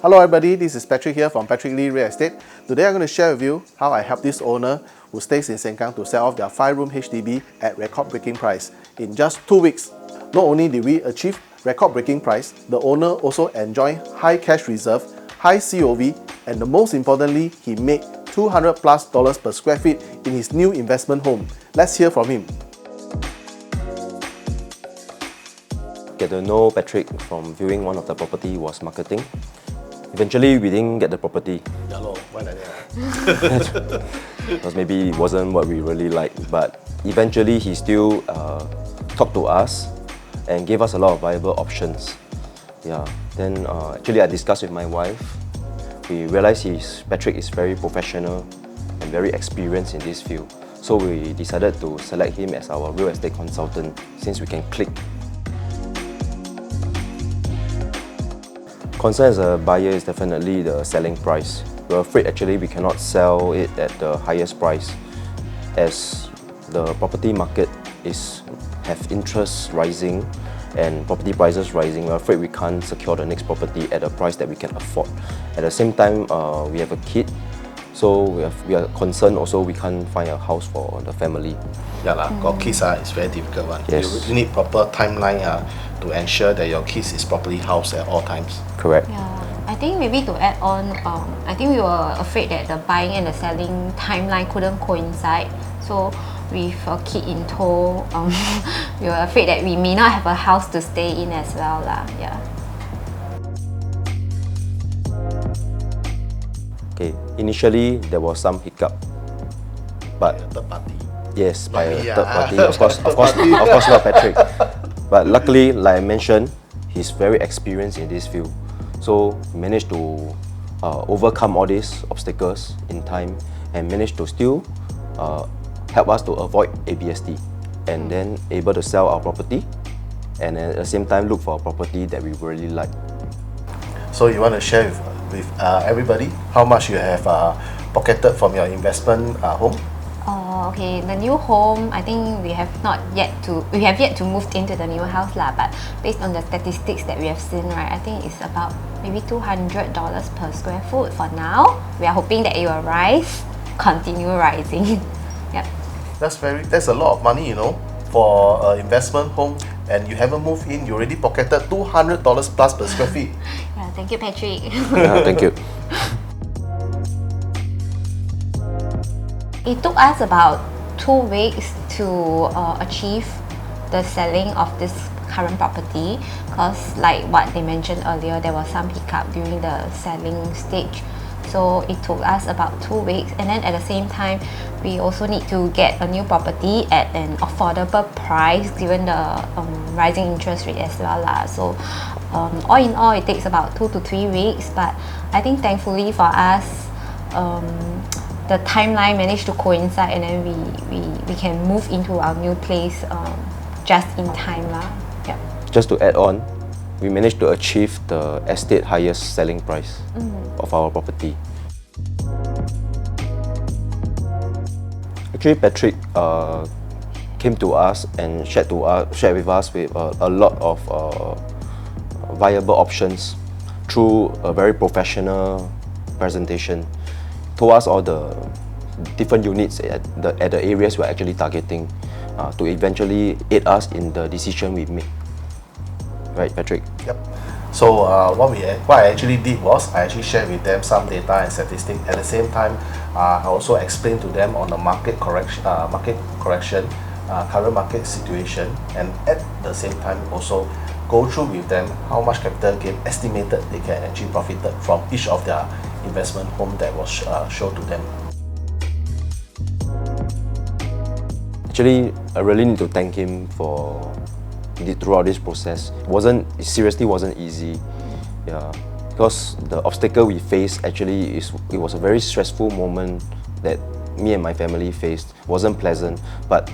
Hello everybody, this is Patrick here from Patrick Lee Real Estate. Today I'm going to share with you how I help this owner who stays in Sengkang to sell off their 5-room HDB at record-breaking price in just 2 weeks. Not only did we achieve record-breaking price, the owner also enjoyed high cash reserve, high COV, and the most importantly, he made $200+ per square feet in his new investment home. Let's hear from him. Get to know Patrick from viewing one of the property was marketing. Eventually, we didn't get the property. Why like that? Because maybe it wasn't what we really liked. But eventually, he still talked to us and gave us a lot of viable options. Yeah. Then actually, I discussed with my wife. We realized Patrick is very professional and very experienced in this field. So we decided to select him as our real estate consultant since we can click. Concern as a buyer is definitely the selling price. We're afraid actually we cannot sell it at the highest price as the property market have interest rising and property prices rising. We're afraid we can't secure the next property at a price that we can afford. At the same time, we have a kid, so we are concerned also we can't find a house for the family. Yeah, got kids, it's very difficult one. Yes. You need proper timeline to ensure that your kids is properly housed at all times. Correct. Yeah, I think maybe to add on, I think we were afraid that the buying and the selling timeline couldn't coincide. So with a kid in tow, we were afraid that we may not have a house to stay in as well. Yeah. Okay, initially there was some hiccup, but Third party. yes, by a third party, of course not Patrick. But luckily, like I mentioned, he's very experienced in this field. So he managed to overcome all these obstacles in time and managed to still help us to avoid ABSD and then able to sell our property and at the same time look for a property that we really like. So you want to share with everybody how much you have pocketed from your investment home? Okay, the new home, I think we have yet to move into the new house but based on the statistics that we have seen, right, I think it's about maybe $200 per square foot for now. We are hoping that it will continue rising. Yep. That's a lot of money, for an investment home, and you haven't moved in, you already pocketed $200+ per square feet. Yeah, thank you, Patrick. Yeah, thank you. It took us about 2 weeks to achieve the selling of this current property because like what they mentioned earlier, there was some hiccup during the selling stage. So it took us about 2 weeks, and then at the same time we also need to get a new property at an affordable price given the rising interest rate as well. So all in all it takes about 2 to 3 weeks, but I think thankfully for us the timeline managed to coincide, and then we can move into our new place just in time. Yeah. Just to add on, we managed to achieve the estate highest selling price of our property. Actually, Patrick came to us and shared with us with a lot of viable options through a very professional presentation. Told us all the different units at the areas we're actually targeting to eventually aid us in the decision we make. Right, Patrick? Yep. So what I actually did was I actually shared with them some data and statistics. At the same time, I also explained to them on the market correction, current market situation, and at the same time also go through with them how much capital gain estimated they can actually profit from each of their investment home that was shown to them. Actually, I really need to thank him throughout this process. It seriously wasn't easy. Yeah, because the obstacle we faced actually it was a very stressful moment that me and my family faced. It wasn't pleasant, but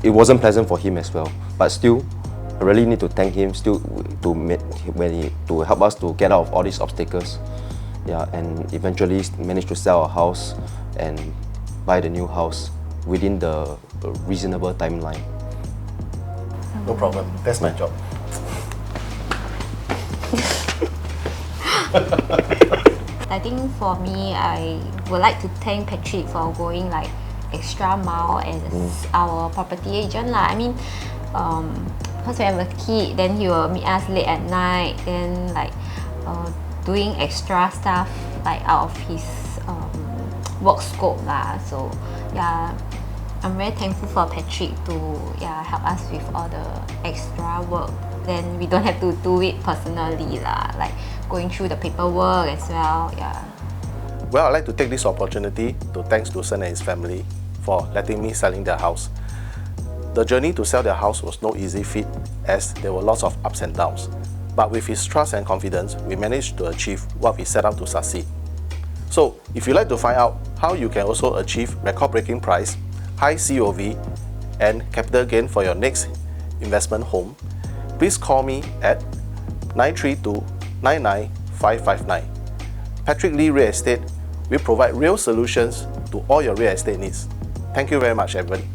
it wasn't pleasant for him as well. But still, I really need to thank him to help us to get out of all these obstacles. Yeah, and eventually managed to sell our house and buy the new house within the reasonable timeline. No problem, that's my job. I think for me, I would like to thank Patrick for going like extra mile as our property agent lah. I mean, because we have a kid, then he will meet us late at night, then like doing extra stuff like out of his work scope lah. So yeah, I'm very thankful for Patrick to help us with all the extra work. Then we don't have to do it personally lah, like going through the paperwork as well. Yeah. Well, I'd like to take this opportunity to thank Dusan and his family for letting me selling their house. The journey to sell their house was no easy feat, as there were lots of ups and downs. But with his trust and confidence, we managed to achieve what we set out to succeed. So, if you'd like to find out how you can also achieve record-breaking price, high COV, and capital gain for your next investment home, please call me at 932-99559. Patrick Lee Real Estate, we provide real solutions to all your real estate needs. Thank you very much, everyone.